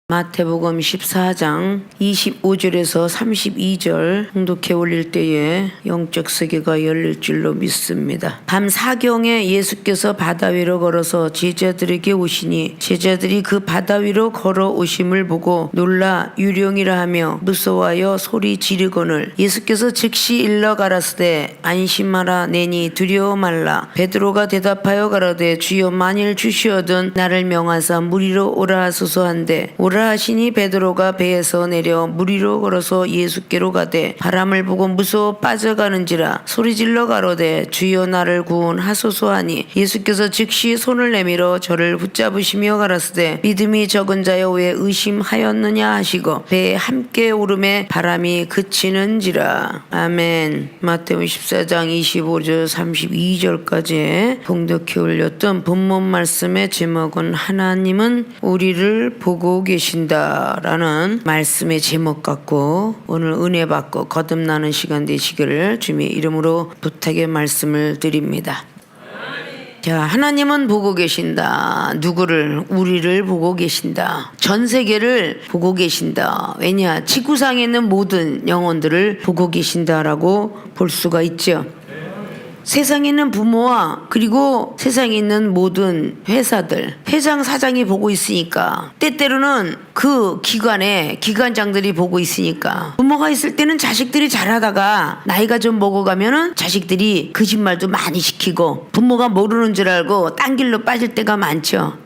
마태복음 14장 25절에서 32절 봉독해 올릴 때에 영적 세계가 열릴 줄로 믿습니다. 밤 사경에 예수께서 바다 위로 걸어서 제자들에게 오시니 제자들이 그 바다 위로 걸어 오심을 보고 놀라 유령이라 하며 무서워하여 소리 지르거늘 예수께서 즉시 일러 가라사대 안심하라 내니 두려워 말라. 베드로가 대답하여 가라되 주여 만일 주시어든 나를 명하사 물 위로 오라 하소서 한데 오라 하시니 베드로가 배에서 내려 물 위로 걸어서 예수께로 가되 바람을 보고 무서워 빠져가는지라 소리질러 가로되 주여 나를 구원하소서 하니 예수께서 즉시 손을 내밀어 저를 붙잡으시며 가라사대 믿음이 적은 자여 왜 의심하였느냐 하시고 배에 함께 오름에 바람이 그치는지라. 아멘. 마태복음 14장 25절 32절까지 봉독해 올렸던 본문 말씀의 제목은 하나님은 우리를 보고 계신다 라는 말씀의 제목 갖고 오늘 은혜 받고 거듭나는 시간 되시기를 주님의 이름으로 부탁의 말씀을 드립니다. 자, 하나님은 보고 계신다. 누구를? 우리를 보고 계신다. 전 세계를 보고 계신다. 왜냐? 지구상에 있는 모든 영혼들을 보고 계신다라고 볼 수가 있죠. 세상에 있는 부모와 그리고 세상에 있는 모든 회사들, 회장 사장이 보고 있으니까 때때로는 그 기관에 기관장들이 보고 있으니까 부모가 있을 때는 자식들이 잘하다가 나이가 좀 먹어가면은 자식들이 거짓말도 많이 시키고 부모가 모르는 줄 알고 딴 길로 빠질 때가 많죠.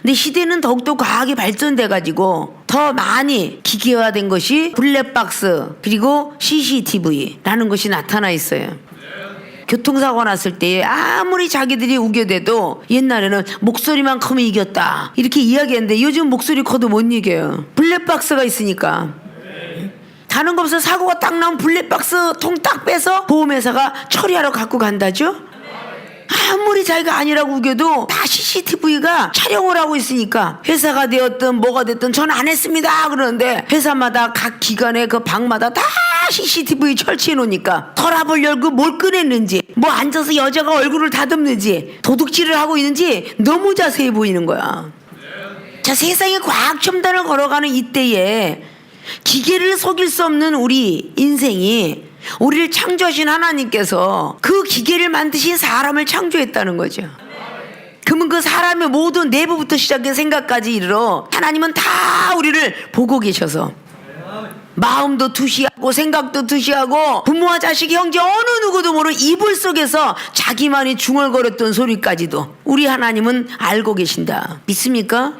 근데 시대는 더욱더 과학이 발전돼가지고 더 많이 기계화된 것이 블랙박스 그리고 CCTV라는 것이 나타나 있어요. 교통사고 났을 때 아무리 자기들이 우겨대도 옛날에는 목소리만 크면 이겼다 이렇게 이야기했는데 요즘 목소리 커도 못 이겨요. 블랙박스가 있으니까. 다른 거 없어 사고가 딱 나면 블랙박스 통 딱 빼서 보험회사가 처리하러 갖고 간다죠. 아무리 자기가 아니라고 우겨도 다 CCTV가 촬영을 하고 있으니까 회사가 되었든 뭐가 됐든 전 안 했습니다 그러는데 회사마다 각 기관의 그 방마다 다 CCTV 설치해 놓으니까 서랍을 열고 뭘 꺼냈는지 뭐 앉아서 여자가 얼굴을 다듬는지 도둑질을 하고 있는지 너무 자세히 보이는 거야. 자, 세상에 과학 첨단을 걸어가는 이때에 기계를 속일 수 없는 우리 인생이 우리를 창조하신 하나님께서 그 기계를 만드신 사람을 창조했다는 거죠. 그러면 그 사람의 모든 내부부터 시작해 생각까지 이르러 하나님은 다 우리를 보고 계셔서 마음도 투시하고 생각도 투시하고 부모와 자식이 형제 어느 누구도 모르는 이불 속에서 자기만이 중얼거렸던 소리까지도 우리 하나님은 알고 계신다. 믿습니까?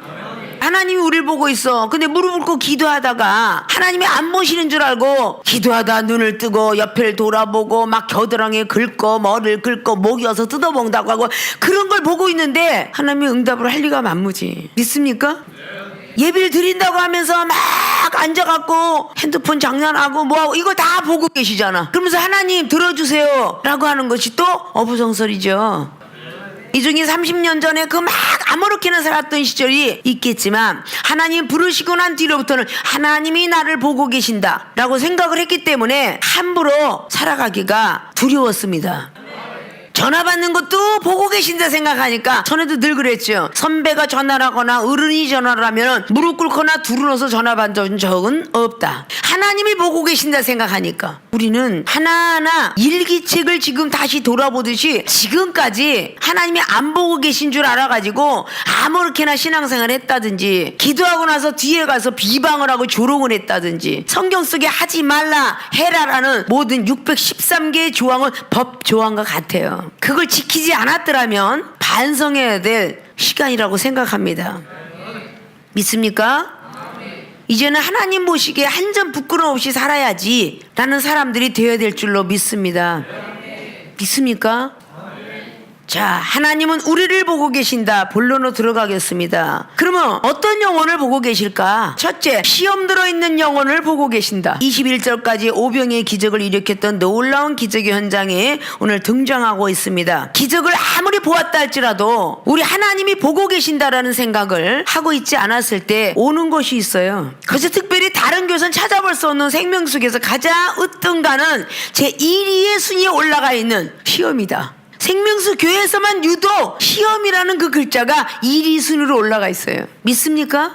하나님이 우리를 보고 있어. 근데 무릎 꿇고 기도하다가 하나님이 안 보시는 줄 알고 기도하다 눈을 뜨고 옆을 돌아보고 막 겨드랑이에 긁고 머리를 긁고 목이 어서 뜯어먹는다고 하고 그런 걸 보고 있는데 하나님이 응답을 할 리가 만무지. 믿습니까? 예배를 드린다고 하면서 막 앉아갖고 핸드폰 장난하고 뭐하고 이걸 다 보고 계시잖아. 그러면서 하나님 들어주세요 라고 하는 것이 또 어부성설이죠. 이 중에 30년 전에 그 막 아무렇게나 살았던 시절이 있겠지만 하나님 부르시고 난 뒤로부터는 하나님이 나를 보고 계신다 라고 생각을 했기 때문에 함부로 살아가기가 두려웠습니다. 전화 받는 것도 보고 계신다 생각하니까 전에도 늘 그랬죠. 선배가 전화를 하거나 어른이 전화를 하면 무릎 꿇거나 두루너서 전화 받은 적은 없다. 하나님이 보고 계신다 생각하니까 우리는 하나하나 일기책을 지금 다시 돌아보듯이 지금까지 하나님이 안 보고 계신 줄 알아가지고 아무렇게나 신앙생활을 했다든지 기도하고 나서 뒤에 가서 비방을 하고 조롱을 했다든지 성경 속에 하지 말라 해라라는 모든 613개의 조항은 법 조항과 같아요. 그걸 지키지 않았더라면 반성해야 될 시간이라고 생각합니다. 믿습니까? 이제는 하나님 보시기에 한 점 부끄러움 없이 살아야지 라는 사람들이 되어야 될 줄로 믿습니다. 믿습니까? 자, 하나님은 우리를 보고 계신다. 본론으로 들어가겠습니다. 그러면 어떤 영혼을 보고 계실까? 첫째, 시험 들어있는 영혼을 보고 계신다. 21절까지 오병의 기적을 일으켰던 놀라운 기적의 현장에 오늘 등장하고 있습니다. 기적을 아무리 보았다 할지라도 우리 하나님이 보고 계신다라는 생각을 하고 있지 않았을 때 오는 것이 있어요. 그래서 특별히 다른 교회에서는 찾아볼 수 없는 생명수에서 가장 으뜸가는 제1위의 순위에 올라가 있는 시험이다. 생명수 교회에서만 유독 시험이라는 그 글자가 1위 순위로 올라가 있어요. 믿습니까?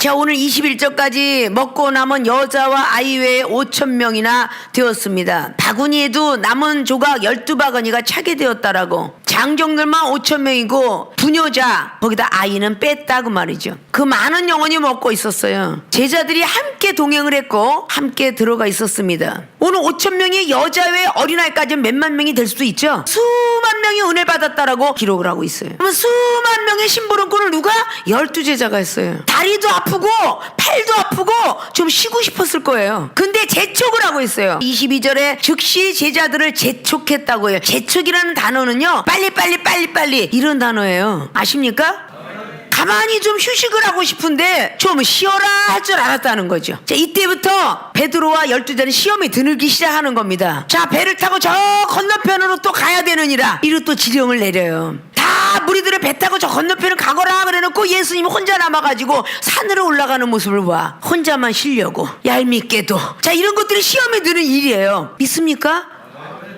자, 오늘 21절까지 먹고 남은 여자와 아이 외에 5,000명이나 되었습니다. 바구니에도 남은 조각 12바구니가 차게 되었다라고. 장정들만 5,000명이고 부녀자 거기다 아이는 뺐다고 말이죠. 그 많은 영혼이 먹고 있었어요. 제자들이 함께 동행을 했고 함께 들어가 있었습니다. 오늘 5,000명의 여자 외 어린아이까지 몇만 명이 될 수도 있죠. 수만 명이 은혜 받았다라고 기록을 하고 있어요. 그러면 수만 명의 심부름꾼을 누가? 12제자가 했어요. 다리도 아프고 팔도 아프고 좀 쉬고 싶었을 거예요. 근데 재촉을 하고 있어요. 22절에 즉시 제자들을 재촉했다고 해요. 재촉이라는 단어는요, 빨리 이런 단어예요. 아십니까? 가만히 좀 휴식을 하고 싶은데 좀 쉬어라 할 줄 알았다는 거죠. 자, 이때부터 베드로와 12자는 시험이 드늘기 시작하는 겁니다. 자, 배를 타고 저 건너편으로 또 가야 되느니라 이로 또 지령을 내려요. 다 무리들을 배 타고 저 건너편을 가거라 그래놓고 예수님이 혼자 남아가지고 산으로 올라가는 모습을 봐. 혼자만 쉬려고 얄밉게도. 자, 이런 것들이 시험에 드는 일이에요. 믿습니까?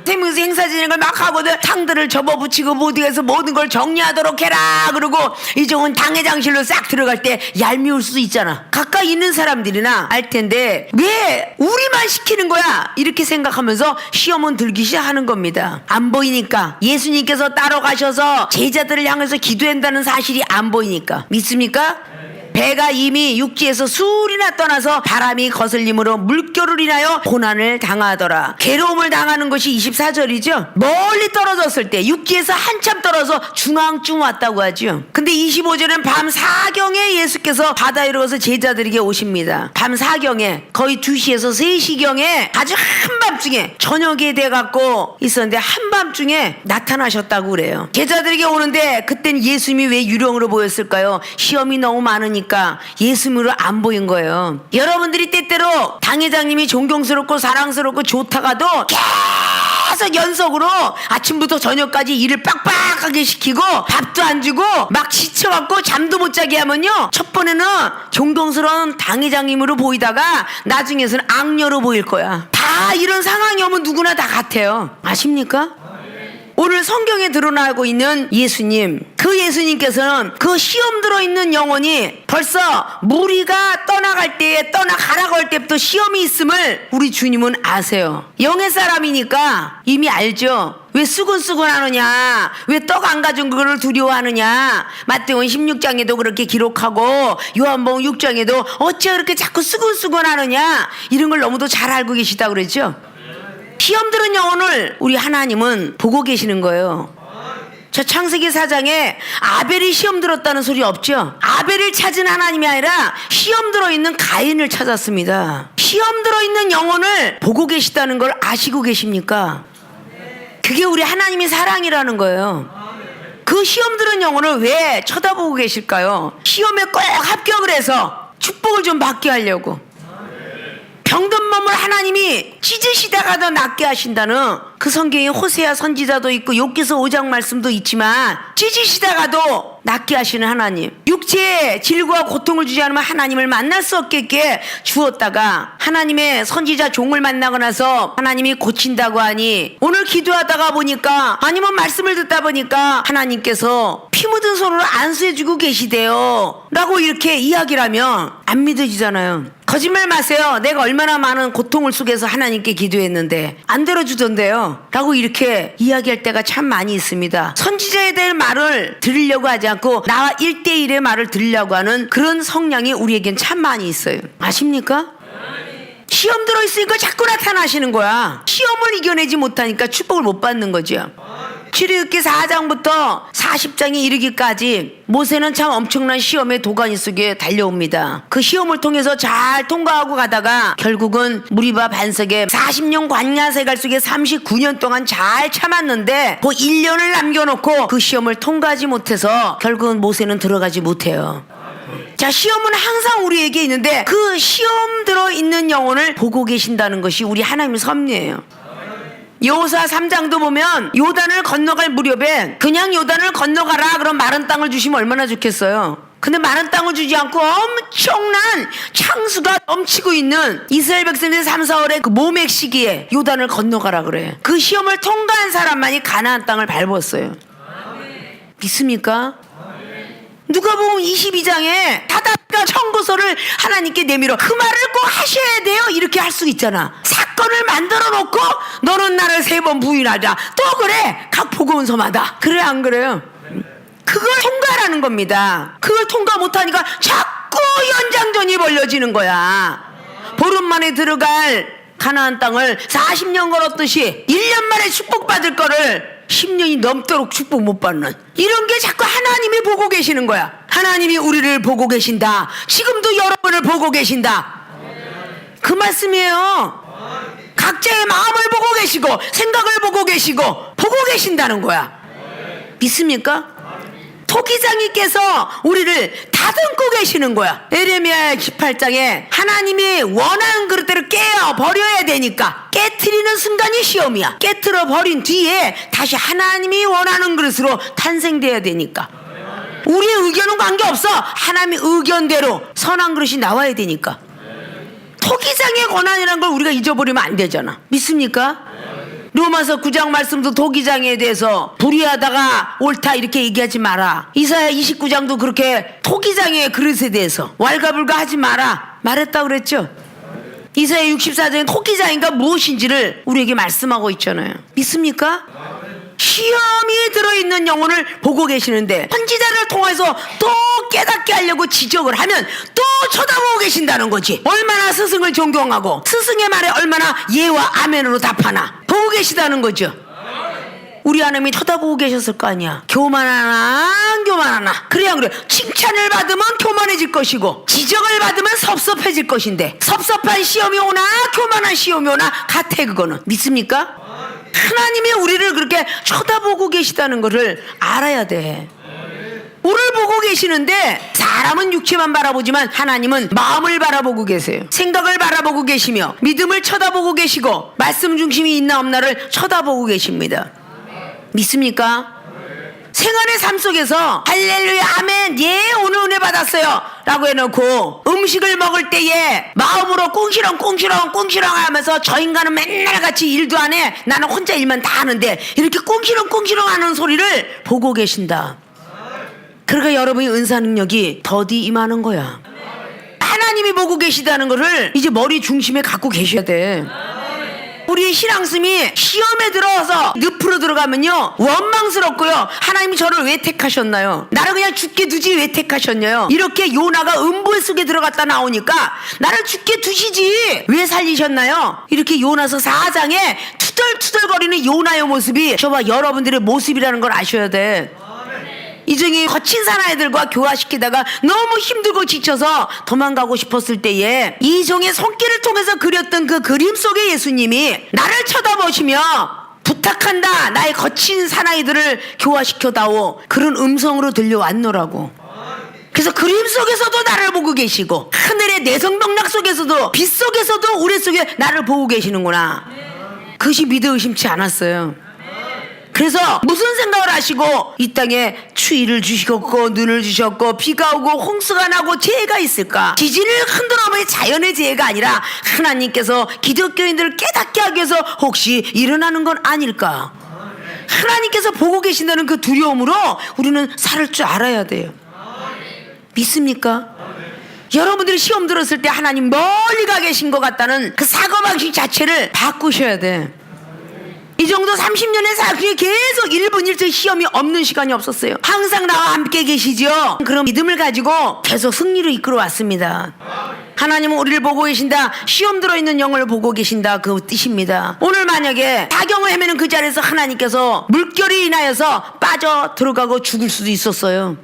생명수 행사 진행을 막 하거든. 탕들을 접어붙이고 모두에서 모든 걸 정리하도록 해라 그러고 이종은 당회장실로 싹 들어갈 때 얄미울 수도 있잖아. 가까이 있는 사람들이나 알 텐데 왜 우리만 시키는 거야 이렇게 생각하면서 시험은 들기 시작하는 겁니다. 안 보이니까. 예수님께서 따로 가셔서 제자들을 향해서 기도한다는 사실이 안 보이니까. 믿습니까? 배가 이미 육지에서 수리나 떠나서 바람이 거슬림으로 물결을 인하여 고난을 당하더라. 괴로움을 당하는 것이 24절이죠. 멀리 떨어졌을 때 육지에서 한참 떨어져 중앙쯤 왔다고 하죠. 근데 25절은 밤 4경에 예수께서 바다에 이르러서 제자들에게 오십니다. 밤 4경에 거의 2시에서 3시경에 아주 한밤중에 저녁에 돼갖고 있었는데 한밤중에 나타나셨다고 그래요. 제자들에게 오는데 그땐 예수님이 왜 유령으로 보였을까요? 시험이 너무 많으니까 예수님으로 안 보인 거예요. 여러분들이 때때로 당회장님이 존경스럽고 사랑스럽고 좋다가도 계속 연속으로 아침부터 저녁까지 일을 빡빡하게 시키고 밥도 안 주고 막 지쳐갖고 잠도 못 자게 하면요, 첫 번에는 존경스러운 당회장님으로 보이다가 나중에서는 악녀로 보일 거야. 다 이런 상황이 오면 누구나 다 같아요. 아십니까? 오늘 성경에 드러나고 있는 예수님, 그 예수님께서는 그 시험 들어있는 영혼이 벌써 무리가 떠나갈 때에 떠나가라고 할 때부터 시험이 있음을 우리 주님은 아세요. 영의 사람이니까 이미 알죠. 왜 수근수근 하느냐, 왜 떡 안 가진 그거를 두려워하느냐. 마태복음 16장에도 그렇게 기록하고 요한복음 6장에도 어째 그렇게 자꾸 수근수근 하느냐, 이런 걸 너무도 잘 알고 계시다고 그랬죠. 시험 들은 영혼을 우리 하나님은 보고 계시는 거예요. 저 창세기 4장에 아벨이 시험 들었다는 소리 없죠. 아벨을 찾은 하나님이 아니라 시험 들어있는 가인을 찾았습니다. 시험 들어있는 영혼을 보고 계시다는 걸 아시고 계십니까? 그게 우리 하나님의 사랑이라는 거예요. 그 시험 들은 영혼을 왜 쳐다보고 계실까요? 시험에 꼭 합격을 해서 축복을 좀 받게 하려고. 병든 몸을 하나님이 찢으시다가 더 낫게 하신다는 그 성경에 호세아 선지자도 있고 욥기서 5장 말씀도 있지만, 찢으시다가도 낫게 하시는 하나님, 육체의 질과 고통을 주지 않으면 하나님을 만날 수 없게 주었다가 하나님의 선지자 종을 만나고 나서 하나님이 고친다고 하니, 오늘 기도하다가 보니까 아니면 말씀을 듣다 보니까 하나님께서 피 묻은 손으로 안수해주고 계시대요 라고 이렇게 이야기를 하면 안 믿어지잖아요. 거짓말 마세요. 내가 얼마나 많은 고통을 속에서 하나님께 기도했는데 안 들어주던데요 라고 이렇게 이야기할 때가 참 많이 있습니다. 선지자에 대한 말을 들으려고 하지 않고 나와 1대1의 말을 들으려고 하는 그런 성향이 우리에겐 참 많이 있어요. 아십니까? 시험 들어있으니까 자꾸 나타나시는 거야. 시험을 이겨내지 못하니까 축복을 못 받는 거죠. 출애굽기 4장부터 40장에 이르기까지 모세는 참 엄청난 시험의 도가니 속에 달려옵니다. 그 시험을 통해서 잘 통과하고 가다가 결국은 무리바 반석에 40년 광야 생활 속에 39년 동안 잘 참았는데 그 1년을 남겨놓고 그 시험을 통과하지 못해서 결국은 모세는 들어가지 못해요. 자, 시험은 항상 우리에게 있는데 그 시험 들어있는 영혼을 보고 계신다는 것이 우리 하나님의 섭리예요. 여호수아 3장도 보면 요단을 건너갈 무렵에 그냥 요단을 건너가라 그럼 마른 땅을 주시면 얼마나 좋겠어요. 근데 마른 땅을 주지 않고 엄청난 창수가 넘치고 있는 이스라엘 백성들의 3, 4월의 그 모맥 시기에 요단을 건너가라 그래. 그 시험을 통과한 사람만이 가나안 땅을 밟았어요. 믿습니까? 누가복음 22장에 다다가 청구서를 하나님께 내밀어 그 말을 꼭 하셔야 돼요 이렇게 할 수 있잖아. 사건을 만들어 놓고 너는 나를 3번 부인하자 또 그래 각 복음서마다. 그래 안 그래요? 그걸 통과라는 겁니다. 그걸 통과 못하니까 자꾸 연장전이 벌려지는 거야. 보름 만에 들어갈 가나안 땅을 40년 걸었듯이 1년 만에 축복받을 거를 10년이 넘도록 축복 못 받는 이런 게 자꾸 하나님이 보고 계시는 거야. 하나님이 우리를 보고 계신다. 지금도 여러분을 보고 계신다. 그 말씀이에요. 각자의 마음을 보고 계시고 생각을 보고 계시고 보고 계신다는 거야. 믿습니까? 토기장이께서 우리를 다듬고 계시는 거야. 에레미야 18장에 하나님이 원하는 그릇대로 깨어 버려야 되니까 깨트리는 순간이 시험이야. 깨트려 버린 뒤에 다시 하나님이 원하는 그릇으로 탄생돼야 되니까. 우리의 의견은 관계없어. 하나님의 의견대로 선한 그릇이 나와야 되니까. 토기장의 권한이라는 걸 우리가 잊어버리면 안 되잖아. 믿습니까? 로마서 9장 말씀도 토기장에 대해서 불의하다가 옳다 이렇게 얘기하지 마라. 이사야 29장도 그렇게 토기장의 그릇에 대해서 왈가불가 하지 마라 말했다 그랬죠. 이사야 64장에 토기장인가 무엇인지를 우리에게 말씀하고 있잖아요. 믿습니까? 시험이 들어있는 영혼을 보고 계시는데 선지자를 통해서 또 깨닫게 하려고 지적을 하면 또 쳐다보고 계신다는 거지. 얼마나 스승을 존경하고 스승의 말에 얼마나 예와 아멘으로 답하나 보고 계시다는 거죠. 우리 하나님이 쳐다보고 계셨을 거 아니야. 교만하나 안 교만하나. 그래야 그래. 칭찬을 받으면 교만해질 것이고 지적을 받으면 섭섭해질 것인데 섭섭한 시험이 오나 교만한 시험이 오나 같아. 그거는 믿습니까? 하나님이 우리를 그렇게 쳐다보고 계시다는 것을 알아야 돼. 우리를 보고 계시는데 사람은 육체만 바라보지만 하나님은 마음을 바라보고 계세요. 생각을 바라보고 계시며 믿음을 쳐다보고 계시고 말씀 중심이 있나 없나를 쳐다보고 계십니다. 믿습니까? 생활의 삶 속에서 할렐루야 아멘 예 오늘 은혜 받았어요 라고 해놓고 음식을 먹을 때에 마음으로 꿍시렁 하면서 저 인간은 맨날 같이 일도 안 해 나는 혼자 일만 다 하는데 이렇게 꿍시렁 하는 소리를 보고 계신다. 그러니까 여러분의 은사 능력이 더디 임하는 거야. 하나님이 보고 계시다는 것을 이제 머리 중심에 갖고 계셔야 돼. 우리의 신앙심이 시험에 들어서 늪으로 들어가면요 원망스럽고요. 하나님이 저를 왜 택하셨나요? 나를 그냥 죽게 두지 왜 택하셨냐요? 이렇게 요나가 음부 속에 들어갔다 나오니까 나를 죽게 두시지 왜 살리셨나요? 이렇게 요나서 4장에 투덜투덜거리는 요나의 모습이 저와 여러분들의 모습이라는 걸 아셔야 돼. 이중에 거친 사나이들과 교화시키다가 너무 힘들고 지쳐서 도망가고 싶었을 때에 이종의 손길을 통해서 그렸던 그 그림 속의 예수님이 나를 쳐다보시며 부탁한다 나의 거친 사나이들을 교화시켜다오 그런 음성으로 들려왔노라고. 그래서 그림 속에서도 나를 보고 계시고 하늘의 내성명락 속에서도 빛 속에서도 우레 속에 나를 보고 계시는구나. 그것이 믿어 의심치 않았어요. 그래서 무슨 생각을 하시고 이 땅에 추위를 주셨고 눈을 주셨고 비가 오고 홍수가 나고 재해가 있을까? 지진을 흔들어보니 자연의 재해가 아니라 하나님께서 기독교인들을 깨닫게 하기 위해서 혹시 일어나는 건 아닐까? 하나님께서 보고 계신다는 그 두려움으로 우리는 살 줄 알아야 돼요. 믿습니까? 여러분들이 시험 들었을 때 하나님 멀리 가 계신 것 같다는 그 사고방식 자체를 바꾸셔야 돼. 이 정도 30년의 사역이 계속 1분 1초 시험이 없는 시간이 없었어요. 항상 나와 함께 계시죠. 그런 믿음을 가지고 계속 승리로 이끌어 왔습니다. 하나님은 우리를 보고 계신다. 시험 들어있는 영을 보고 계신다. 그 뜻입니다. 오늘 만약에 사경을 헤매는 그 자리에서 하나님께서 물결이 인하여서 빠져 들어가고 죽을 수도 있었어요.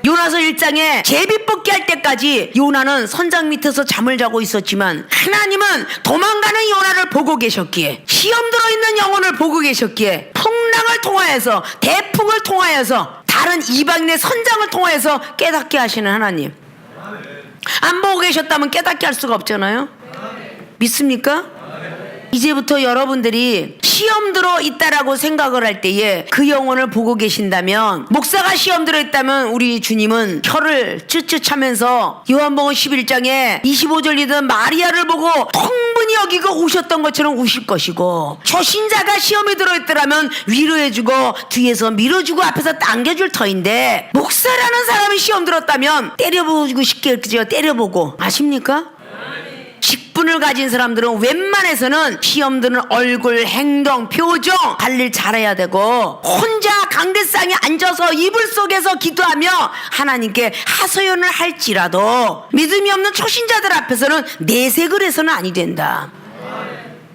요나서 1장에 제비 뽑기 할 때까지 요나는 선장 밑에서 잠을 자고 있었지만 하나님은 도망가는 요나를 보고 계셨기에 시험 들어있는 영혼을 보고 계셨기에 풍랑을 통하여서 대풍을 통하여서 다른 이방인의 선장을 통하여서 깨닫게 하시는 하나님. 안 보고 계셨다면 깨닫게 할 수가 없잖아요. 믿습니까? 이제부터 여러분들이 시험 들어 있다라고 생각을 할 때에 그 영혼을 보고 계신다면, 목사가 시험 들어 있다면 우리 주님은 혀를 쯧쯧하면서 요한복음 11장에 25절이던 마리아를 보고 통분히 여기고 우셨던 것처럼 우실 것이고, 초신자가 시험에 들어있더라면 위로해주고 뒤에서 밀어주고 앞에서 당겨줄 터인데, 목사라는 사람이 시험 들었다면 때려보고 싶겠죠. 때려보고. 아십니까? 직분을 가진 사람들은 웬만해서는 시험 드는 얼굴, 행동, 표정 관리를 잘해야 되고, 혼자 강대상에 앉아서 이불 속에서 기도하며 하나님께 하소연을 할지라도 믿음이 없는 초신자들 앞에서는 내색을 해서는 아니 된다.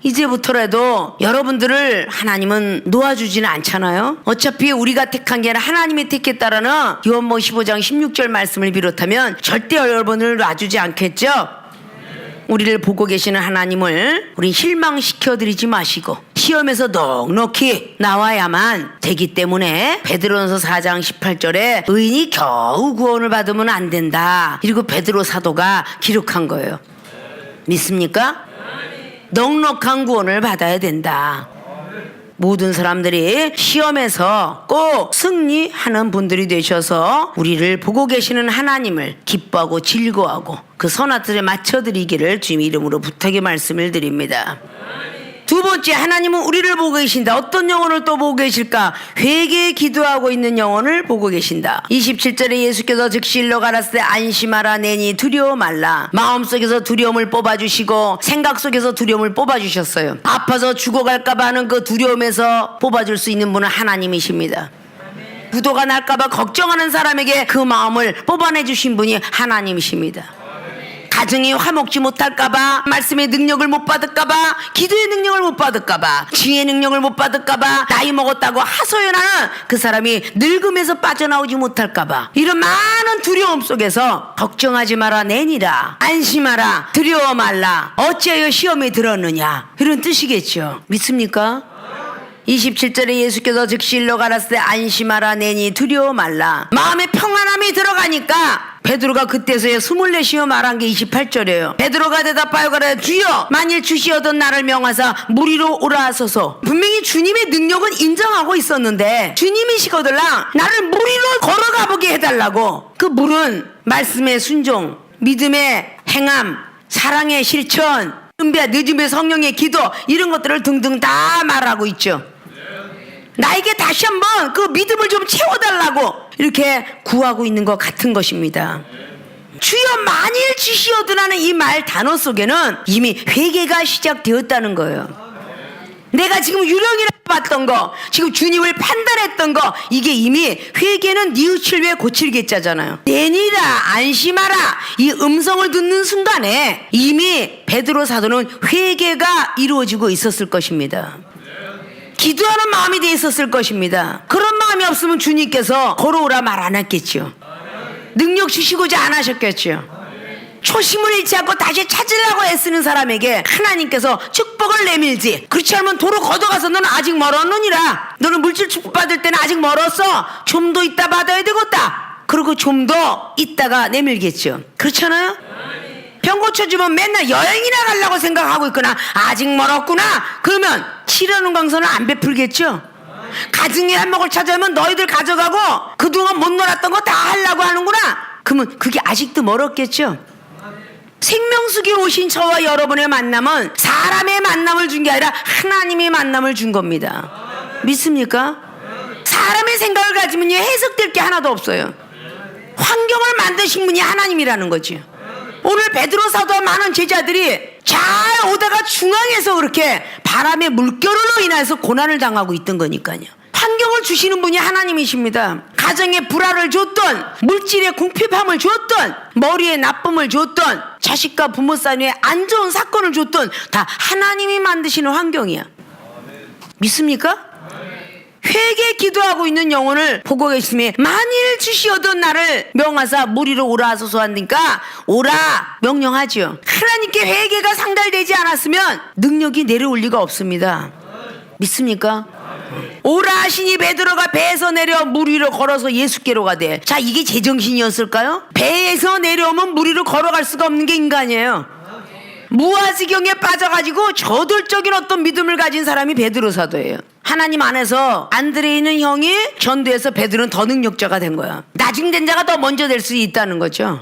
이제부터라도 여러분들을 하나님은 놓아주지는 않잖아요. 어차피 우리가 택한 게 아니라 하나님이 택했다라는 요한복음 15장 16절 말씀을 비롯하면 절대 여러분을 놔주지 않겠죠. 우리를 보고 계시는 하나님을 우리 실망시켜드리지 마시고 시험에서 넉넉히 나와야만 되기 때문에 베드로전서 4장 18절에 의인이 겨우 구원을 받으면 안 된다, 그리고 베드로 사도가 기록한 거예요. 믿습니까? 넉넉한 구원을 받아야 된다. 모든 사람들이 시험에서 꼭 승리하는 분들이 되셔서 우리를 보고 계시는 하나님을 기뻐하고 즐거워하고 그 선한 뜻에 맞춰드리기를 주님 이름으로 부탁의 말씀을 드립니다. 두 번째, 하나님은 우리를 보고 계신다. 어떤 영혼을 또 보고 계실까? 회개에 기도하고 있는 영혼을 보고 계신다. 27절에 예수께서 즉시 일로 가라사대 안심하라 내니 두려워 말라. 마음속에서 두려움을 뽑아주시고 생각 속에서 두려움을 뽑아주셨어요. 아파서 죽어갈까봐 하는 그 두려움에서 뽑아줄 수 있는 분은 하나님이십니다. 부도가 날까봐 걱정하는 사람에게 그 마음을 뽑아내주신 분이 하나님이십니다. 가정이 화목지 못할까봐, 말씀의 능력을 못 받을까봐, 기도의 능력을 못 받을까봐, 지혜의 능력을 못 받을까봐, 나이 먹었다고 하소연하는 그 사람이 늙음에서 빠져나오지 못할까봐, 이런 많은 두려움 속에서 걱정하지 마라 내니라, 안심하라, 두려워 말라, 어찌하여 시험에 들었느냐, 이런 뜻이겠죠. 믿습니까? 27절에 예수께서 즉시 일로 가라사대 안심하라 내니 두려워 말라. 마음에 평안함이 들어가니까 베드로가 그때서야 숨을 내쉬어 말한 게 28절이에요. 베드로가 대답하여 가라사대 주여 만일 주시어던 나를 명하사 무리로 오라 하소서. 분명히 주님의 능력은 인정하고 있었는데 주님이시거들랑 나를 무리로 걸어가 보게 해달라고. 그 물은 말씀의 순종, 믿음의 행함, 사랑의 실천, 은배, 늦음의 성령의 기도, 이런 것들을 등등 다 말하고 있죠. 나에게 다시 한번 그 믿음을 좀 채워달라고 이렇게 구하고 있는 것 같은 것입니다. 주여 만일 주시어드라는 이 말 단어 속에는 이미 회개가 시작되었다는 거예요. 내가 지금 유령이라고 봤던 거, 지금 주님을 판단했던 거, 이게 이미 회개는 뉘우칠 외에 고칠겠자잖아요. 내니라, 안심하라, 이 음성을 듣는 순간에 이미 베드로 사도는 회개가 이루어지고 있었을 것입니다. 기도하는 마음이 돼 있었을 것입니다. 그런 마음이 없으면 주님께서 걸어오라 말 안 했겠죠. 능력 주시고자 안 하셨겠죠. 초심을 잃지 않고 다시 찾으려고 애쓰는 사람에게 하나님께서 축복을 내밀지, 그렇지 않으면 도로 걷어가서 너는 아직 멀었느니라, 너는 물질 축복 받을 때는 아직 멀었어, 좀 더 있다 받아야 되겠다, 그리고 좀 더 있다가 내밀겠죠. 그렇잖아요? 병 고쳐주면 맨날 여행이나 가려고 생각하고 있거나 아직 멀었구나 그러면 치료하는 강선을 안 베풀겠죠. 가정의 한몫을 찾아오면 너희들 가져가고 그동안 못 놀았던 거 다 하려고 하는구나, 그러면 그게 아직도 멀었겠죠. 생명수기에 오신 저와 여러분의 만남은 사람의 만남을 준 게 아니라 하나님의 만남을 준 겁니다. 믿습니까? 사람의 생각을 가지면 해석될 게 하나도 없어요. 환경을 만드신 분이 하나님이라는 거죠. 오늘 베드로 사도와 많은 제자들이 잘 오다가 중앙에서 그렇게 바람의 물결로 인해서 고난을 당하고 있던 거니까요. 환경을 주시는 분이 하나님이십니다. 가정에 불화를 줬던, 물질의 궁핍함을 줬던, 머리에 나쁨을 줬던, 자식과 부모 사이에 안 좋은 사건을 줬던, 다 하나님이 만드시는 환경이야. 믿습니까? 회개 기도하고 있는 영혼을 보고 계시면 만일 주시어던 나를 명하사 무리로 오라 하소서 하니까 오라 명령하죠. 하나님께 회개가 상달되지 않았으면 능력이 내려올 리가 없습니다. 믿습니까? 오라 하시니 베드로가 배에서 내려 물 위로 걸어서 예수께로 가되. 자, 이게 제정신이었을까요? 배에서 내려오면 물 위로 걸어갈 수가 없는 게 인간이에요. 무아지경에 빠져가지고 저돌적인 어떤 믿음을 가진 사람이 베드로 사도예요. 하나님 안에서 안드레이는 형이 전도해서 베드로는 더 능력자가 된 거야. 나중된 자가 더 먼저 될 수 있다는 거죠.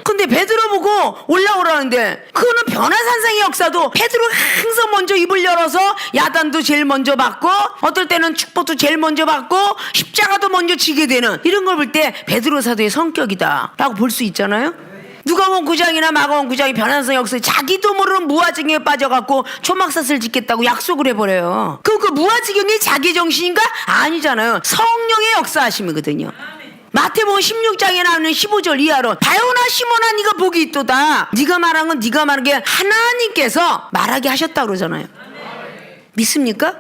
근데 베드로 보고 올라오라는데 그거는 변화산상의 역사도 베드로가 항상 먼저 입을 열어서 야단도 제일 먼저 받고 어떨 때는 축복도 제일 먼저 받고 십자가도 먼저 지게 되는 이런 걸 볼 때 베드로 사도의 성격이다 라고 볼 수 있잖아요. 누가복음 9장이나 마가복음 9장이 변화산상 역사에 자기도 모르는 무아지경에 빠져갖고 초막삿을 짓겠다고 약속을 해버려요. 그럼 그 무아지경이 자기 정신인가? 아니잖아요. 성령의 역사하심이거든요. 마태복음 16장에 나오는 15절 이하로 바요나 시몬아 네가 복이 있도다. 네가 말한 건 네가 말한 게 하나님께서 말하게 하셨다고 그러잖아요. 믿습니까?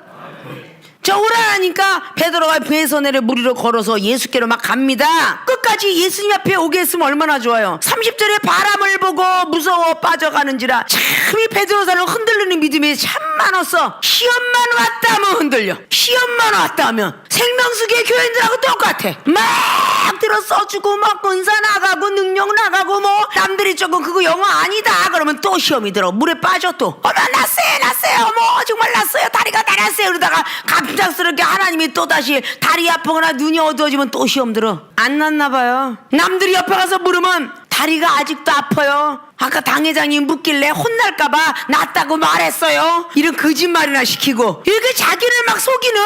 자, 오라니까 베드로가 배에서 내려 무리로 걸어서 예수께로 막 갑니다. 끝까지 예수님 앞에 오게 했으면 얼마나 좋아요. 30절에 바람을 보고 무서워 빠져가는지라. 참 이 베드로사는 흔들리는 믿음이 참 많았어. 시험만 왔다 하면 흔들려. 시험만 왔다 하면 생명수계 교인들하고 똑같아. 막 들어 써주고 막 은사 나가고 능력 나가고 뭐 남들이 조금 그거 영어 아니다 그러면 또 시험이 들어. 물에 빠져 또 어머 났어요 어머 정말 났어요 다리가 달았어요 그러다가 갑작스럽게 하나님이 또다시 다리 아프거나 눈이 어두워지면 또 시험 들어. 안 났나 봐요. 남들이 옆에 가서 물으면 다리가 아직도 아파요. 아까 당회장이 묻길래 혼날까봐 낫다고 말했어요. 이런 거짓말이나 시키고 이렇게 자기를 막 속이는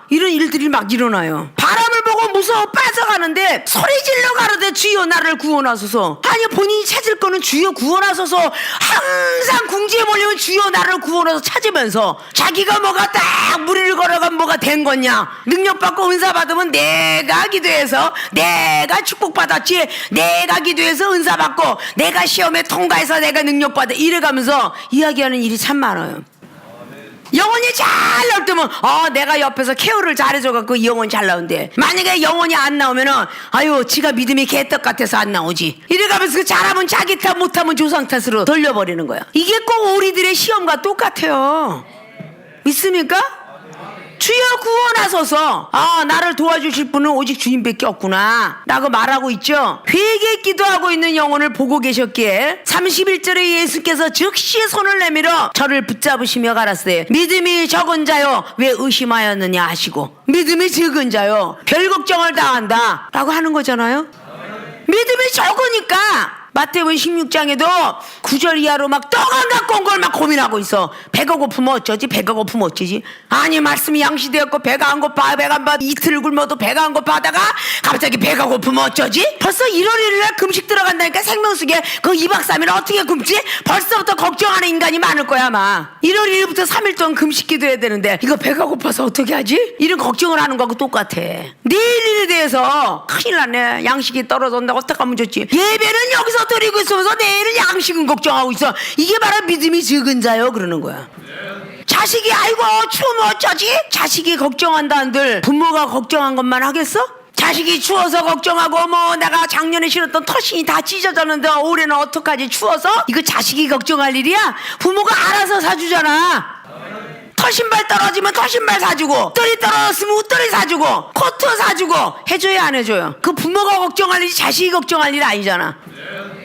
이런 일들이 막 일어나요. 바람을 보고 무서워 빠져가는데 소리 질러 가로되 주여 나를 구원하소서. 아니 본인이 찾을 거는 주여 구원하소서. 항상 궁지에 몰리면 주여 나를 구원하소서 찾으면서 자기가 뭐가 딱 무리를 걸어가면 뭐가 된 거냐. 능력받고 은사 받으면 내가 기도해서 내가 축복받았지 내가 기도해서 은사 받고 내가 시험에 통과해서 내가 능력받아 이래가면서 이야기하는 일이 참 많아요. 영혼이 잘 나올 때면 내가 옆에서 케어를 잘해줘갖고 영혼이 잘 나온대. 만약에 영혼이 안 나오면은 아유 지가 믿음이 개떡 같아서 안 나오지 이래가면서 잘하면 자기 탓 못하면 조상 탓으로 돌려버리는 거야. 이게 꼭 우리들의 시험과 똑같아요. 믿습니까? 주여 구원하소서. 나를 도와주실 분은 오직 주님밖에 없구나 라고 말하고 있죠. 회개 기도하고 있는 영혼을 보고 계셨기에 31절에 예수께서 즉시 손을 내밀어 저를 붙잡으시며 가라사대 믿음이 적은 자요 왜 의심하였느냐 하시고 믿음이 적은 자요 별 걱정을 다 한다 라고 하는 거잖아요. 믿음이 적으니까 마태복음 16장에도 9절 이하로 막 떡 안 갖고 온 걸 막 고민하고 있어. 배가 고프면 어쩌지? 배가 고프면 어쩌지? 아니 말씀이 양시되었고 배가 안 고파 배가 안 고파 이틀 굶어도 배가 안 고파 하다가 갑자기 배가 고프면 어쩌지? 벌써 1월 1일날 금식 들어간다니까 생명수계 그 2박 3일 어떻게 굶지? 벌써부터 걱정하는 인간이 많을 거야 아마. 1월 1일부터 3일 동안 금식 기도해야 되는데 이거 배가 고파서 어떻게 하지? 이런 걱정을 하는 거하고 똑같아. 내일 일에 대해서 큰일 났네. 양식이 떨어졌는데 어떡하면 좋지? 예배는 여기서 드리고 있으면서 내일은 양식은 걱정하고 있어. 이게 바로 믿음이 적은 자요 그러는 거야. 자식이 아이고 추우면 어쩌지? 자식이 걱정한다는들 부모가 걱정한 것만 하겠어? 자식이 추워서 걱정하고 뭐 내가 작년에 신었던 털신이 다 찢어졌는데 올해는 어떡하지 추워서? 이거 자식이 걱정할 일이야? 부모가 알아서 사주잖아. 털신발 떨어지면 털신발 사주고 웃돌이 떨어졌으면 웃돌이 사주고 코트 사주고 해줘야 안 해줘요? 그 부모가 걱정할 일이 자식이 걱정할 일 아니잖아.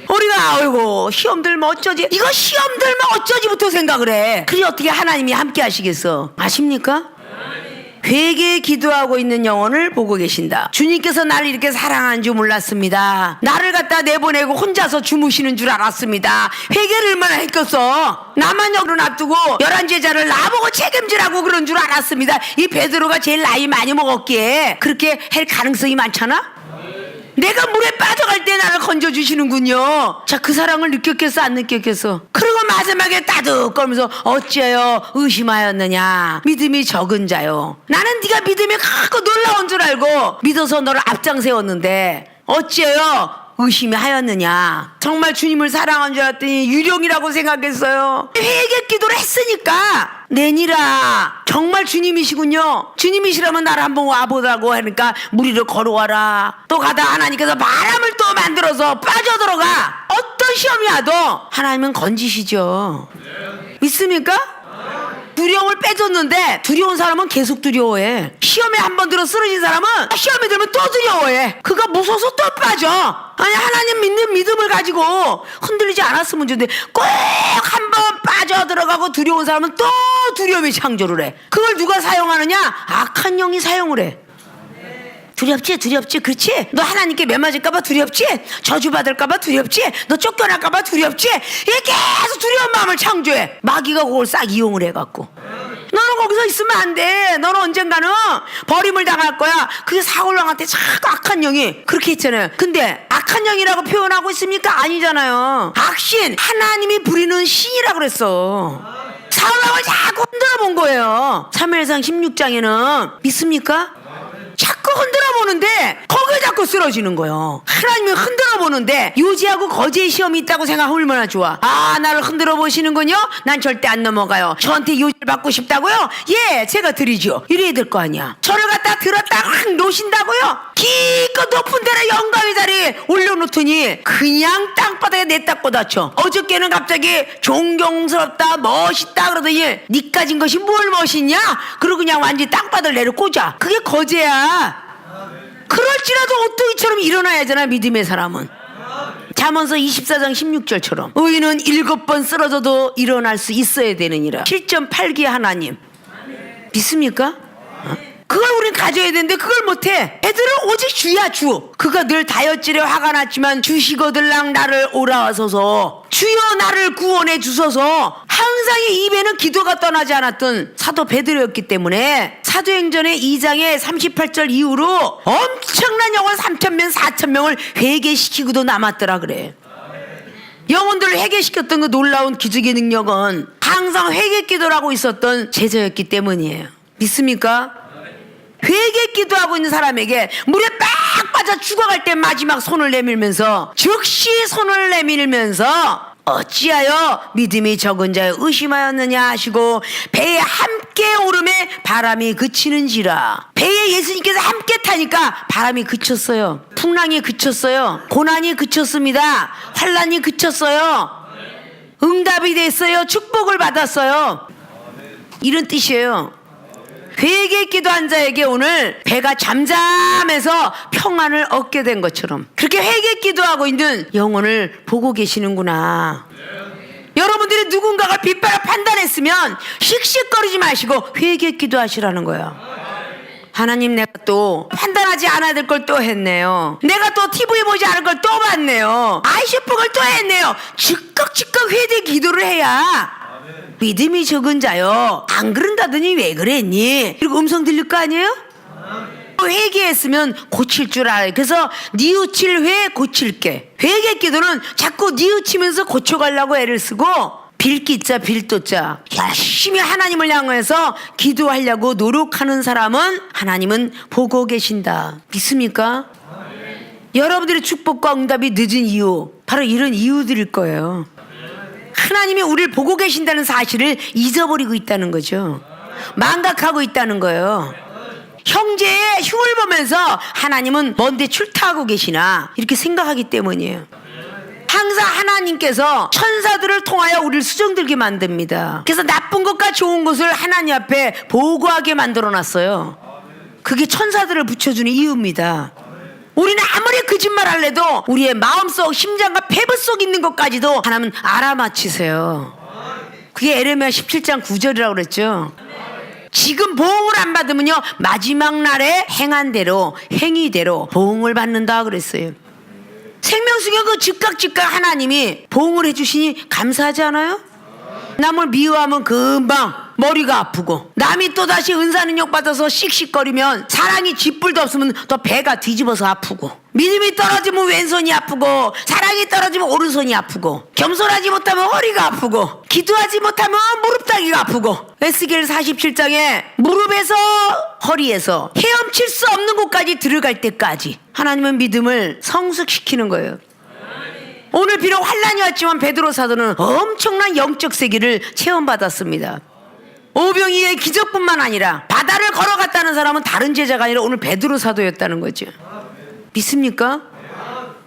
우리가 아이고 시험 들면 어쩌지? 이거 시험 들면 어쩌지부터 생각을 해. 그래 어떻게 하나님이 함께 하시겠어? 아십니까? 회개 기도하고 있는 영혼을 보고 계신다. 주님께서 나를 이렇게 사랑하는 줄 몰랐습니다. 나를 갖다 내보내고 혼자서 주무시는 줄 알았습니다. 회개를 얼마나 했겠어? 나만 여기로 놔두고 11제자를 나보고 책임지라고 그런 줄 알았습니다. 이 베드로가 제일 나이 많이 먹었기에 그렇게 할 가능성이 많잖아? 내가 물에 빠져갈 때 나를 건져주시는군요. 자, 그 사랑을 느꼈겠어 안 느꼈겠어? 그리고 마지막에 따득 거면서 어째요 의심하였느냐 믿음이 적은 자요. 나는 네가 믿음이 크고 놀라운 줄 알고 믿어서 너를 앞장 세웠는데 어째요 의심이 하였느냐. 정말 주님을 사랑한 줄 알았더니 유령이라고 생각했어요. 회개 기도를 했으니까 내니라 정말 주님이시군요. 주님이시라면 나를 한번 와보라고 하니까 무리를 걸어와라. 또 가다 하나님께서 바람을 또 만들어서 빠져들어가. 어떤 시험이 와도 하나님은 건지시죠. 믿습니까? 두려움을 빼줬는데 두려운 사람은 계속 두려워해. 시험에 한 번 들어 쓰러진 사람은 시험에 들면 또 두려워해. 그가 무서워서 또 빠져. 아니 하나님 믿는 믿음을 가지고 흔들리지 않았으면 좋은데 꼭 한 번 빠져 들어가고 두려운 사람은 또 두려움이 창조를 해. 그걸 누가 사용하느냐? 악한 영이 사용을 해. 두렵지? 두렵지? 그렇지? 너 하나님께 매맞을까봐 두렵지? 저주받을까봐 두렵지? 너 쫓겨날까봐 두렵지? 이게 계속 두려운 마음을 창조해. 마귀가 그걸 싹 이용을 해갖고 너는 거기서 있으면 안 돼. 너는 언젠가는 버림을 당할 거야. 그게 사울왕한테 자꾸 악한 영이 그렇게 했잖아요. 근데 악한 영이라고 표현하고 있습니까? 아니잖아요. 악신, 하나님이 부리는 신이라고 그랬어. 사울왕을 자꾸 흔들어 본 거예요. 사무엘상 16장에는 믿습니까? 자꾸 흔들어 보는데 거기에 자꾸 쓰러지는 거예요. 하나님이 흔들어 보는데 요지하고 거지의 시험이 있다고 생각하면 얼마나 좋아. 아, 나를 흔들어 보시는군요. 난 절대 안 넘어가요. 저한테 요지를 받고 싶다고요? 예, 제가 드리죠. 이래야 될 거 아니야. 저를 갖다 들었다 확 놓으신다고요? 기껏 높은 데를 영광의 자리에 올려놓더니 그냥 땅바닥에 냈다 꽂아쳐. 어저께는 갑자기 존경스럽다 멋있다 그러더니 니 가진 것이 뭘 멋있냐? 그러고 그냥 완전히 땅바닥을 내려 꽂아. 그게 거제야. 그럴지라도 오토이처럼 일어나야 하잖아. 믿음의 사람은. 잠언서 24장 16절처럼 의인은 7번 쓰러져도 일어날 수 있어야 되느니라. 7.8기의 하나님 믿습니까? 그걸 우린 가져야 되는데 그걸 못해. 애들은 오직 주야 주. 그가 늘 다혈질에 화가 났지만 주시거들랑 나를 오라와소서. 주여 나를 구원해 주소서. 항상 이 입에는 기도가 떠나지 않았던 사도 베드로였기 때문에 사도행전의 2장의 38절 이후로 엄청난 영혼 3,000명 4,000명을 회개시키고도 남았더라 그래. 영혼들을 회개시켰던 그 놀라운 기적의 능력은 항상 회개 기도를 하고 있었던 제자였기 때문이에요. 믿습니까? 회개 기도하고 있는 사람에게 물에 빡 빠져 죽어갈 때 마지막 손을 내밀면서 즉시 손을 내밀면서 어찌하여 믿음이 적은 자여 의심하였느냐 하시고 배에 함께 오름에 바람이 그치는지라. 배에 예수님께서 함께 타니까 바람이 그쳤어요. 풍랑이 그쳤어요. 고난이 그쳤습니다. 환난이 그쳤어요. 응답이 됐어요. 축복을 받았어요. 이런 뜻이에요. 회개 기도한 자에게 오늘 배가 잠잠해서 평안을 얻게 된 것처럼 그렇게 회개 기도하고 있는 영혼을 보고 계시는구나. 여러분들이 누군가가 빗바라 판단했으면 씩씩거리지 마시고 회개 기도하시라는 거예요. 하나님, 내가 또 판단하지 않아야 될 걸 또 했네요. 내가 또 TV 보지 않을 걸 또 봤네요. 아이쇼핑을 또 했네요. 즉각 회개 기도를 해야 믿음이 적은 자요 안 그런다더니 왜 그랬니? 그리고 음성 들릴 거 아니에요? 회개했으면 고칠 줄 알아요. 그래서 뉘우칠 회 고칠게. 회개 기도는 자꾸 뉘우치면서 고쳐가려고 애를 쓰고 빌기자 빌도자 열심히 하나님을 향해서 기도하려고 노력하는 사람은 하나님은 보고 계신다. 믿습니까? 여러분들의 축복과 응답이 늦은 이유 바로 이런 이유들일 거예요. 하나님이 우리를 보고 계신다는 사실을 잊어버리고 있다는 거죠. 망각하고 있다는 거예요. 형제의 흉을 보면서 하나님은 먼데 출타하고 계시나 이렇게 생각하기 때문이에요. 항상 하나님께서 천사들을 통하여 우리를 수정들게 만듭니다. 그래서 나쁜 것과 좋은 것을 하나님 앞에 보고하게 만들어놨어요. 그게 천사들을 붙여주는 이유입니다. 우리는 아무리 거짓말 할래도 우리의 마음속 심장과 폐부 속 있는 것까지도 하나님은 알아맞히세요. 그게 에레미야 17장 9절이라고 그랬죠. 지금 보응을 안 받으면요 마지막 날에 행한 대로 행위대로 보응을 받는다 그랬어요. 생명수경 그 즉각 하나님이 보응을 해주시니 감사하지 않아요? 남을 미워하면 금방 머리가 아프고 남이 또다시 은사능력 받아서 씩씩거리면 사랑이 쥐뿔도 없으면 또 배가 뒤집어서 아프고 믿음이 떨어지면 왼손이 아프고 사랑이 떨어지면 오른손이 아프고 겸손하지 못하면 허리가 아프고 기도하지 못하면 무릎다기가 아프고 에스겔 47장에 무릎에서 허리에서 헤엄칠 수 없는 곳까지 들어갈 때까지 하나님은 믿음을 성숙시키는 거예요. 오늘 비록 환난이 왔지만 베드로 사도는 엄청난 영적 세계를 체험받았습니다. 오병이의 기적뿐만 아니라 바다를 걸어갔다는 사람은 다른 제자가 아니라 오늘 베드로 사도였다는 거죠. 믿습니까?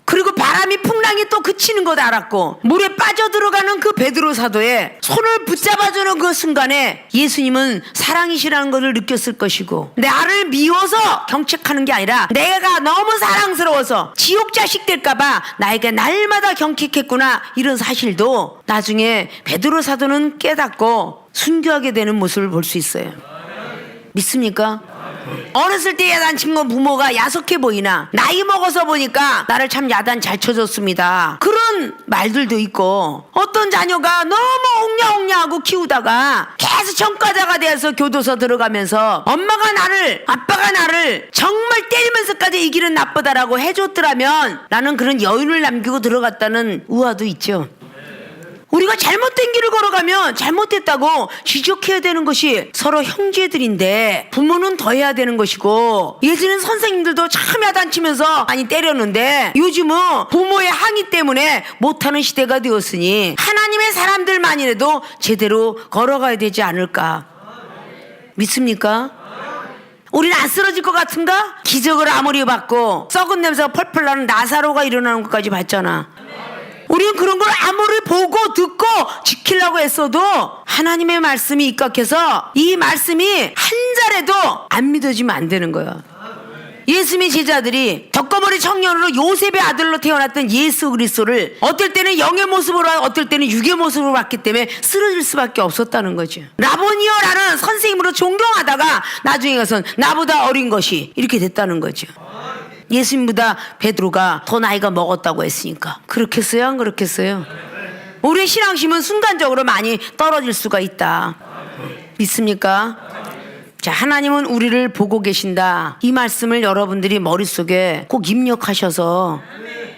그리고 바람이 풍랑이 또 그치는 것 알았고 물에 빠져들어가는 그 베드로 사도의 손을 붙잡아주는 그 순간에 예수님은 사랑이시라는 것을 느꼈을 것이고 나를 미워서 경책하는 게 아니라 내가 너무 사랑스러워서 지옥 자식 될까봐 나에게 날마다 경책했구나 이런 사실도 나중에 베드로 사도는 깨닫고 순교하게 되는 모습을 볼 수 있어요. 믿습니까? 어렸을 때 야단친 건 부모가 야속해 보이나 나이 먹어서 보니까 나를 참 야단 잘 쳐줬습니다. 그런 말들도 있고, 어떤 자녀가 너무 옹냐옹냐하고 키우다가 계속 전과자가 돼서 교도소 들어가면서 엄마가 나를, 아빠가 나를 정말 때리면서까지 이 길은 나쁘다라고 해줬더라면 나는 그런 여인을 남기고 들어갔다는 우화도 있죠. 우리가 잘못된 길을 걸어가면 잘못됐다고 지적해야 되는 것이 서로 형제들인데, 부모는 더 해야 되는 것이고, 예전엔 선생님들도 참 야단치면서 많이 때렸는데 요즘은 부모의 항의 때문에 못하는 시대가 되었으니 하나님의 사람들만이라도 제대로 걸어가야 되지 않을까. 믿습니까? 우리는 안 쓰러질 것 같은가? 기적을 아무리 받고 썩은 냄새가 펄펄 나는 나사로가 일어나는 것까지 봤잖아. 우리는 그런 걸 아무리 보고 듣고 지키려고 했어도 하나님의 말씀이 입각해서 이 말씀이 한 자라도 안 믿어지면 안 되는 거야. 예수님의 제자들이 덕거머리 청년으로 요셉의 아들로 태어났던 예수 그리스도를 어떨 때는 영의 모습으로 어떨 때는 육의 모습으로 봤기 때문에 쓰러질 수밖에 없었다는 거죠. 라보니어라는 선생님으로 존경하다가 나중에 가서는 나보다 어린 것이 이렇게 됐다는 거죠. 예수님보다 베드로가 더 나이가 먹었다고 했으니까. 그렇겠어요? 안 그렇겠어요? 우리의 신앙심은 순간적으로 많이 떨어질 수가 있다. 믿습니까? 자, 하나님은 우리를 보고 계신다. 이 말씀을 여러분들이 머릿속에 꼭 입력하셔서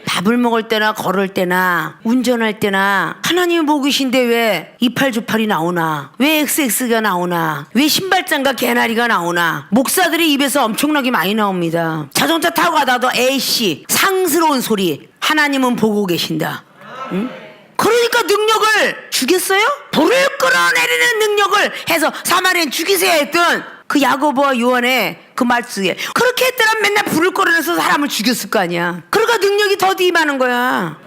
밥을 먹을 때나 걸을 때나 운전할 때나 하나님이 보고 계신데 왜 이팔주팔이 나오나, 왜 XX가 나오나, 왜 신발장과 개나리가 나오나. 목사들의 입에서 엄청나게 많이 나옵니다. 자동차 타고 가다도 에이씨 상스러운 소리. 하나님은 보고 계신다. 응? 그러니까 능력을 주겠어요? 불을 끌어내리는 능력을 해서 사마리아인 죽이세요 했던 그 야고보와 요한의 그 말씀에 그렇게 했더라면 맨날 불을 끌어내서 사람을 죽였을 거 아니야. 그러니까 능력이 더디 임하는 거야.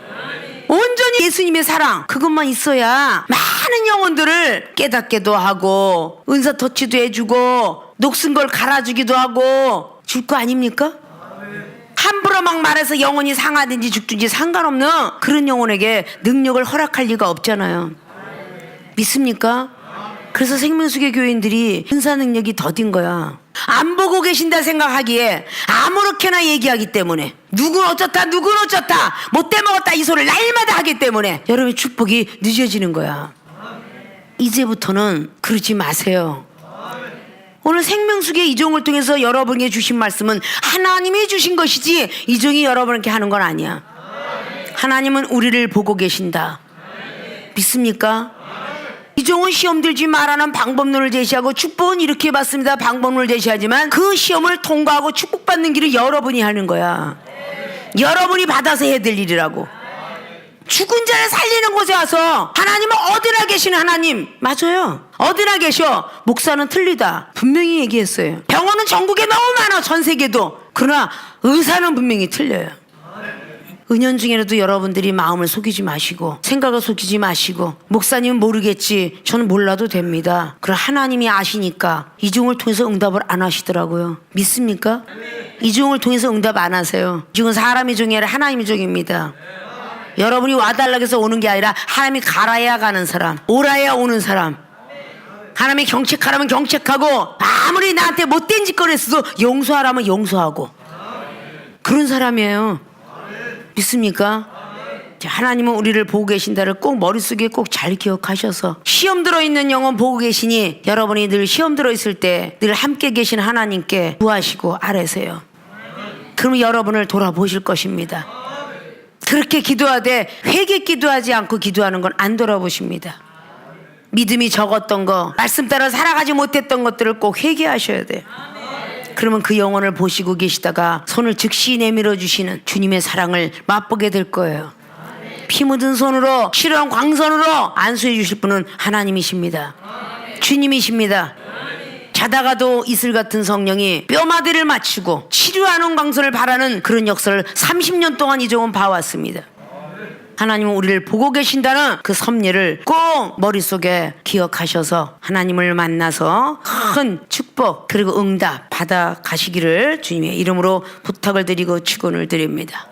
온전히 예수님의 사랑 그것만 있어야 많은 영혼들을 깨닫게도 하고 은사 터치도 해주고 녹슨 걸 갈아주기도 하고 줄 거 아닙니까? 함부로 막 말해서 영혼이 상하든지 죽든지 상관없는 그런 영혼에게 능력을 허락할 리가 없잖아요. 믿습니까? 그래서 생명수계 교인들이 은사 능력이 더딘 거야. 안 보고 계신다 생각하기에 아무렇게나 얘기하기 때문에, 누군 어쩌다 누군 어쩌다 못돼 먹었다 이 소리를 날마다 하기 때문에 여러분의 축복이 늦어지는 거야. 이제부터는 그러지 마세요. 오늘 생명수계 이종을 통해서 여러분에게 주신 말씀은 하나님이 주신 것이지 이종이 여러분에게 하는 건 아니야. 하나님은 우리를 보고 계신다. 믿습니까? 이종은 시험 들지 말라는 방법론을 제시하고 축복은 이렇게 받습니다 방법론을 제시하지만 그 시험을 통과하고 축복받는 길을 여러분이 하는 거야. 여러분이 받아서 해야 될 일이라고. 죽은 자를 살리는 곳에 와서 하나님은 어디나 계시는 하나님. 맞아요. 어디나 계셔. 목사는 틀리다. 분명히 얘기했어요. 병원은 전국에 너무 많아. 전 세계도. 그러나 의사는 분명히 틀려요. 은연중에라도 여러분들이 마음을 속이지 마시고 생각을 속이지 마시고, 목사님은 모르겠지 저는 몰라도 됩니다. 그럼 하나님이 아시니까 이종을 통해서 응답을 안 하시더라고요. 믿습니까? 이종을 통해서 응답 안 하세요. 이종은 사람의 종이 아니라 하나님의 종입니다. 여러분이 와달라고 해서 오는 게 아니라 하나님이 가라야 가는 사람, 오라야 오는 사람. 하나님이 경책하라면 경책하고 아무리 나한테 못된 짓거리 했어도 용서하라면 용서하고 그런 사람이에요. 믿습니까? 하나님은 우리를 보고 계신다를 꼭 머릿속에 꼭 잘 기억하셔서, 시험 들어있는 영혼 보고 계시니 여러분이 늘 시험 들어있을 때 늘 함께 계신 하나님께 구하시고 아뢰세요. 그러면 여러분을 돌아보실 것입니다. 그렇게 기도하되 회개 기도하지 않고 기도하는 건 안 돌아보십니다. 믿음이 적었던 거, 말씀 따라 살아가지 못했던 것들을 꼭 회개하셔야 돼요. 그러면 그 영혼을 보시고 계시다가 손을 즉시 내밀어 주시는 주님의 사랑을 맛보게 될 거예요. 피 묻은 손으로 시려운 광선으로 안수해 주실 분은 하나님이십니다. 주님이십니다. 자다가도 이슬 같은 성령이 뼈마디를 맞추고 치료하는 광선을 바라는 그런 역사를 30년 동안 이종은 봐왔습니다. 하나님은 우리를 보고 계신다는 그 섭리를 꼭 머릿속에 기억하셔서 하나님을 만나서 큰 축복 그리고 응답 받아 가시기를 주님의 이름으로 부탁을 드리고 축원을 드립니다.